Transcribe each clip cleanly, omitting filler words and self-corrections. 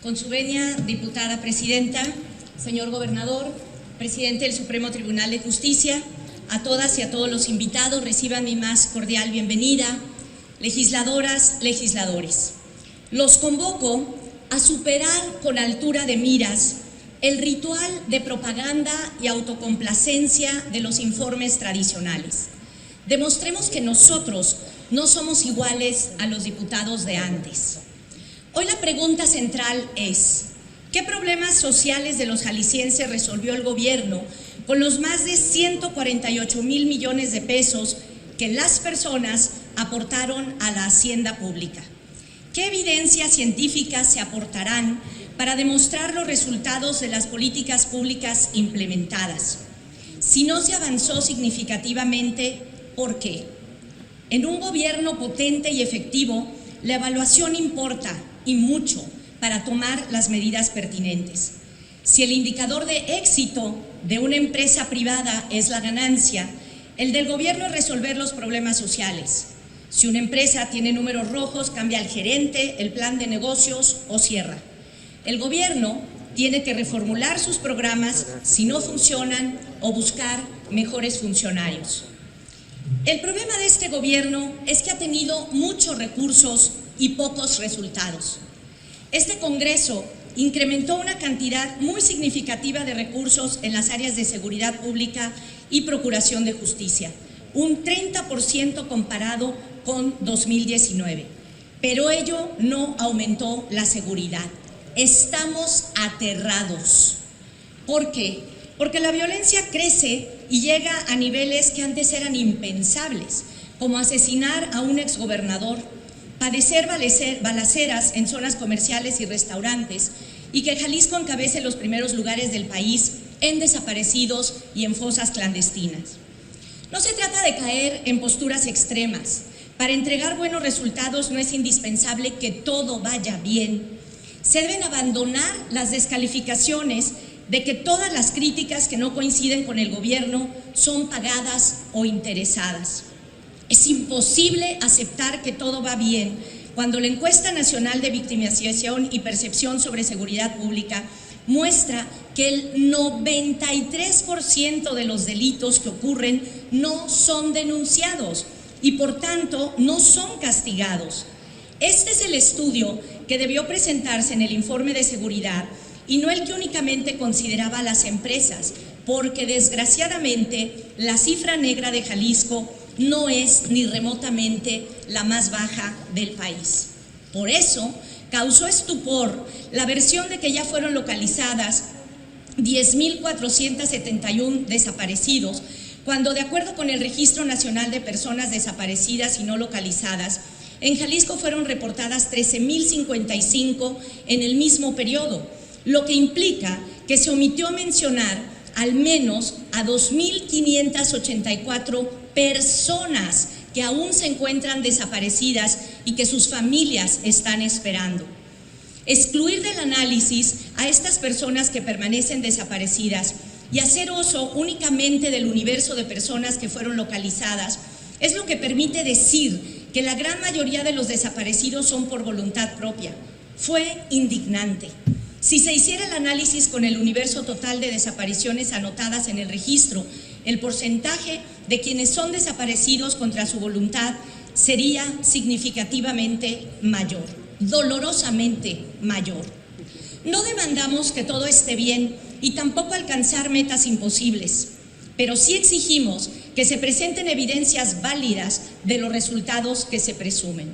Con su venia, diputada presidenta, señor gobernador, presidente del Supremo Tribunal de Justicia, a todas y a todos los invitados, reciban mi más cordial bienvenida, legisladoras, legisladores. Los convoco a superar con altura de miras el ritual de propaganda y autocomplacencia de los informes tradicionales. Demostremos que nosotros no somos iguales a los diputados de antes. Hoy la pregunta central es: ¿qué problemas sociales de los jaliscienses resolvió el gobierno con los más de 148,000 millones de pesos que las personas aportaron a la hacienda pública? ¿Qué evidencias científicas se aportarán para demostrar los resultados de las políticas públicas implementadas? Si no se avanzó significativamente, ¿por qué? En un gobierno potente y efectivo, la evaluación importa y mucho para tomar las medidas pertinentes. Si el indicador de éxito de una empresa privada es la ganancia, el del gobierno es resolver los problemas sociales. Si una empresa tiene números rojos, cambia al gerente, el plan de negocios o cierra. El gobierno tiene que reformular sus programas si no funcionan o buscar mejores funcionarios. El problema de este gobierno es que ha tenido muchos recursos y pocos resultados. Este Congreso incrementó una cantidad muy significativa de recursos en las áreas de seguridad pública y procuración de justicia, un 30% comparado con 2019, pero ello no aumentó la seguridad. Estamos aterrados. ¿Por qué? Porque la violencia crece y llega a niveles que antes eran impensables, como asesinar a un exgobernador, padecer balaceras en zonas comerciales y restaurantes, y que Jalisco encabece los primeros lugares del país en desaparecidos y en fosas clandestinas. No se trata de caer en posturas extremas. Para entregar buenos resultados no es indispensable que todo vaya bien. Se deben abandonar las descalificaciones de que todas las críticas que no coinciden con el gobierno son pagadas o interesadas. Es imposible aceptar que todo va bien cuando la encuesta nacional de victimización y percepción sobre seguridad pública muestra que el 93% de los delitos que ocurren no son denunciados y por tanto no son castigados. Este es el estudio que debió presentarse en el informe de seguridad y no el que únicamente consideraba a las empresas, porque desgraciadamente la cifra negra de Jalisco no es ni remotamente la más baja del país. Por eso causó estupor la versión de que ya fueron localizadas 10,471 desaparecidos, cuando de acuerdo con el Registro Nacional de Personas Desaparecidas y No Localizadas, en Jalisco fueron reportadas 13,055 en el mismo periodo, lo que implica que se omitió mencionar al menos a 2,584 personas que aún se encuentran desaparecidas y que sus familias están esperando. Excluir del análisis a estas personas que permanecen desaparecidas y hacer uso únicamente del universo de personas que fueron localizadas es lo que permite decir que la gran mayoría de los desaparecidos son por voluntad propia. Fue indignante. Si se hiciera el análisis con el universo total de desapariciones anotadas en el registro, el porcentaje de quienes son desaparecidos contra su voluntad sería significativamente mayor, dolorosamente mayor. No demandamos que todo esté bien y tampoco alcanzar metas imposibles, pero sí exigimos que se presenten evidencias válidas de los resultados que se presumen.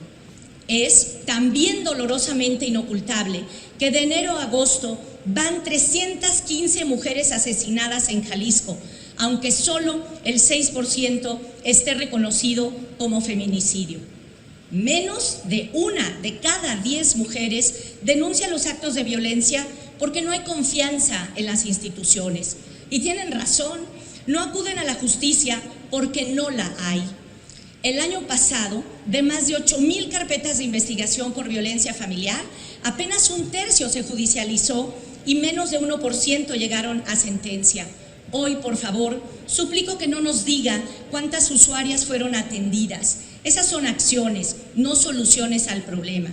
Es también dolorosamente inocultable que de enero a agosto van 315 mujeres asesinadas en Jalisco, aunque solo el 6% esté reconocido como feminicidio. Menos de una de cada 10 mujeres denuncia los actos de violencia porque no hay confianza en las instituciones. Y tienen razón, no acuden a la justicia porque no la hay. El año pasado, de más de 8,000 carpetas de investigación por violencia familiar, apenas un tercio se judicializó y menos de 1% llegaron a sentencia. Hoy, por favor, suplico que no nos diga cuántas usuarias fueron atendidas. Esas son acciones, no soluciones al problema.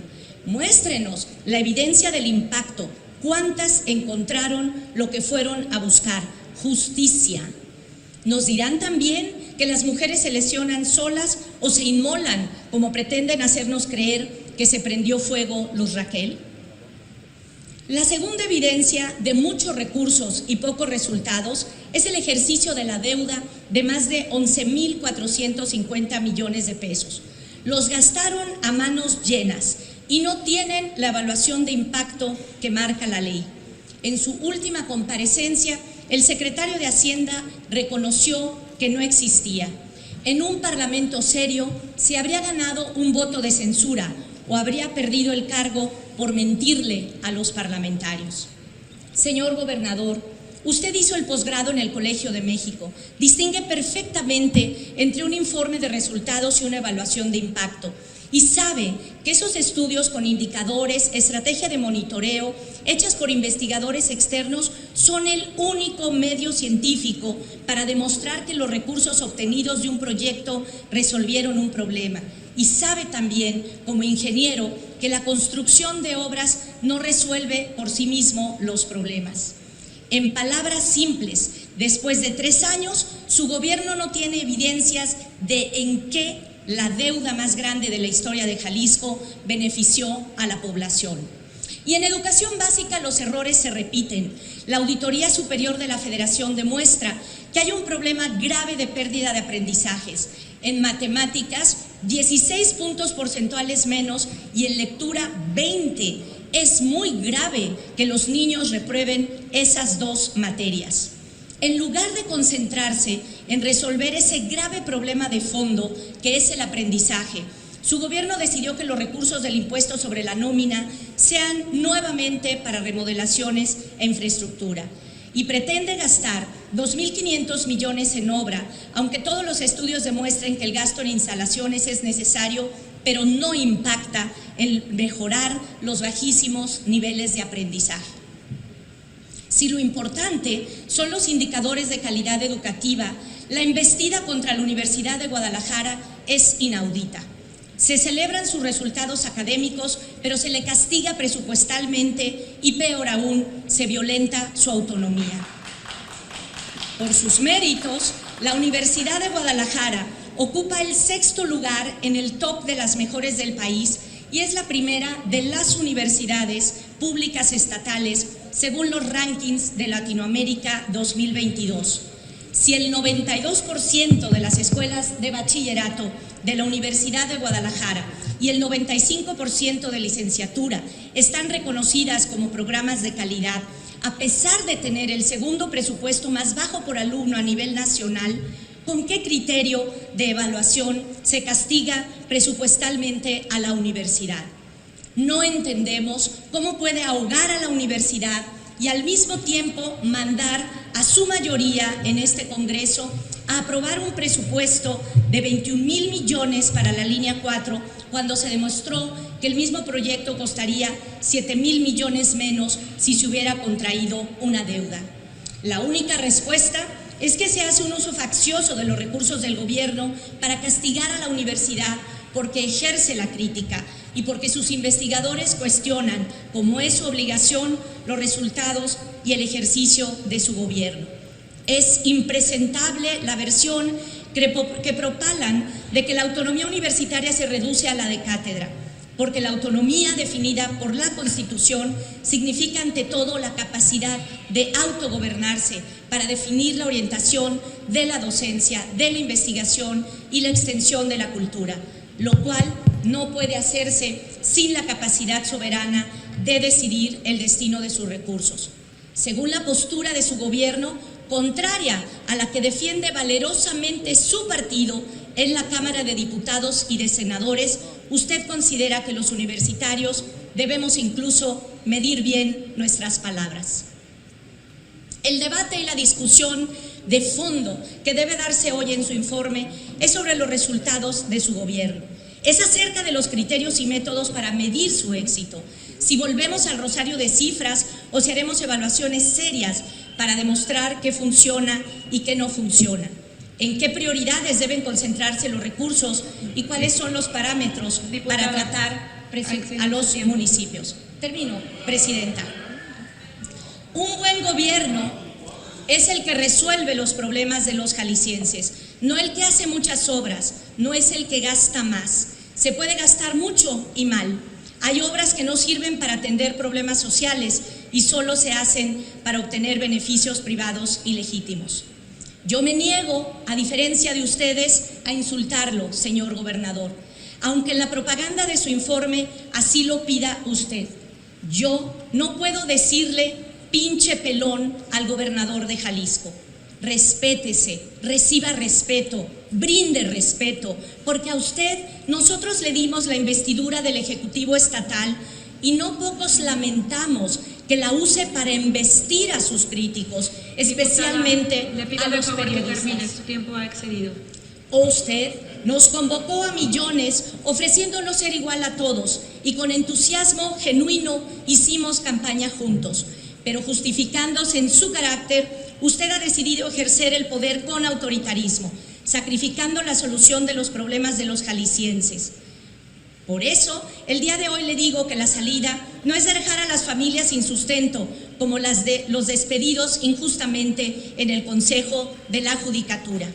muéstrenos la evidencia del impacto. ¿Cuántas encontraron lo que fueron a buscar? Justicia. Nos dirán también que las mujeres se lesionan solas o se inmolan, como pretenden hacernos creer que se prendió fuego Luz Raquel. La segunda evidencia de muchos recursos y pocos resultados es el ejercicio de la deuda de más de 11.450 millones de pesos. Los gastaron a manos llenas y no tienen la evaluación de impacto que marca la ley. En su última comparecencia, el secretario de Hacienda reconoció que no existía. En un parlamento serio se habría ganado un voto de censura o habría perdido el cargo por mentirle a los parlamentarios. Señor gobernador, usted hizo el posgrado en el Colegio de México. Distingue perfectamente entre un informe de resultados y una evaluación de impacto. Y sabe que esos estudios con indicadores, estrategia de monitoreo, hechas por investigadores externos, son el único medio científico para demostrar que los recursos obtenidos de un proyecto resolvieron un problema. Y sabe también, como ingeniero, que la construcción de obras no resuelve por sí mismo los problemas. En palabras simples, después de 3 años, su gobierno no tiene evidencias de en qué la deuda más grande de la historia de Jalisco benefició a la población. Y en educación básica los errores se repiten. La Auditoría Superior de la Federación demuestra que hay un problema grave de pérdida de aprendizajes. En matemáticas, 16 puntos porcentuales menos y en lectura 20. Es muy grave que los niños reprueben esas 2 materias. En lugar de concentrarse en resolver ese grave problema de fondo que es el aprendizaje, su gobierno decidió que los recursos del impuesto sobre la nómina sean nuevamente para remodelaciones e infraestructura y pretende gastar 2.500 millones en obra, aunque todos los estudios demuestren que el gasto en instalaciones es necesario, pero no impacta en mejorar los bajísimos niveles de aprendizaje. Si lo importante son los indicadores de calidad educativa, la embestida contra la Universidad de Guadalajara es inaudita. Se celebran sus resultados académicos, pero se le castiga presupuestalmente y, peor aún, se violenta su autonomía. Por sus méritos, la Universidad de Guadalajara ocupa el 6º lugar en el top de las mejores del país y es la primera de las universidades públicas estatales según los rankings de Latinoamérica 2022. Si el 92% de las escuelas de bachillerato de la Universidad de Guadalajara y el 95% de licenciatura están reconocidas como programas de calidad, a pesar de tener el 2º presupuesto más bajo por alumno a nivel nacional, ¿con qué criterio de evaluación se castiga presupuestalmente a la universidad? No entendemos cómo puede ahogar a la universidad y al mismo tiempo mandar a su mayoría en este Congreso a aprobar un presupuesto de 21,000 millones para la línea 4, cuando se demostró que el mismo proyecto costaría 7,000 millones menos si se hubiera contraído una deuda. La única respuesta es que se hace un uso faccioso de los recursos del gobierno para castigar a la universidad porque ejerce la crítica y porque sus investigadores cuestionan, como es su obligación, los resultados y el ejercicio de su gobierno. Es impresentable la versión que propalan de que la autonomía universitaria se reduce a la de cátedra, porque la autonomía definida por la Constitución significa ante todo la capacidad de autogobernarse para definir la orientación de la docencia, de la investigación y la extensión de la cultura, lo cual no puede hacerse sin la capacidad soberana de decidir el destino de sus recursos. Según la postura de su gobierno, contraria a la que defiende valerosamente su partido en la Cámara de Diputados y de Senadores, usted considera que los universitarios debemos incluso medir bien nuestras palabras. El debate y la discusión de fondo que debe darse hoy en su informe es sobre los resultados de su gobierno. Es acerca de los criterios y métodos para medir su éxito. Si volvemos al rosario de cifras o si haremos evaluaciones serias para demostrar qué funciona y qué no funciona. En qué prioridades deben concentrarse los recursos y cuáles son los parámetros para tratar a los municipios. Termino, Presidenta. Un buen gobierno es el que resuelve los problemas de los jaliscienses, no el que hace muchas obras, no es el que gasta más. Se puede gastar mucho y mal. Hay obras que no sirven para atender problemas sociales y solo se hacen para obtener beneficios privados ilegítimos. Yo me niego, a diferencia de ustedes, a insultarlo, señor gobernador, aunque en la propaganda de su informe así lo pida usted. Yo no puedo decirle pinche pelón al gobernador de Jalisco. Respétese, reciba respeto, brinde respeto, porque a usted nosotros le dimos la investidura del Ejecutivo Estatal y no pocos lamentamos que la use para embestir a sus críticos, especialmente a los periodistas. Su tiempo ha excedido. O usted nos convocó a millones ofreciéndonos ser igual a todos y con entusiasmo genuino hicimos campaña juntos, pero justificándose en su carácter, usted ha decidido ejercer el poder con autoritarismo, sacrificando la solución de los problemas de los jaliscienses. Por eso, el día de hoy le digo que la salida no es dejar a las familias sin sustento, como las de los despedidos injustamente en el Consejo de la Judicatura.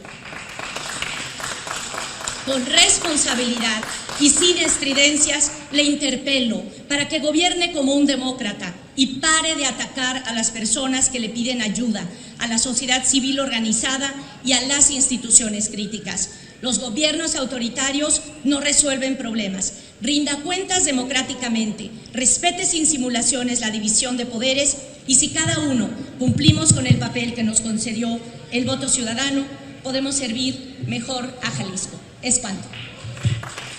Con responsabilidad y sin estridencias le interpelo para que gobierne como un demócrata y pare de atacar a las personas que le piden ayuda, a la sociedad civil organizada y a las instituciones críticas. Los gobiernos autoritarios no resuelven problemas. Rinda cuentas democráticamente, respete sin simulaciones la división de poderes y si cada uno cumplimos con el papel que nos concedió el voto ciudadano, podemos servir mejor a Jalisco. Es cuanto.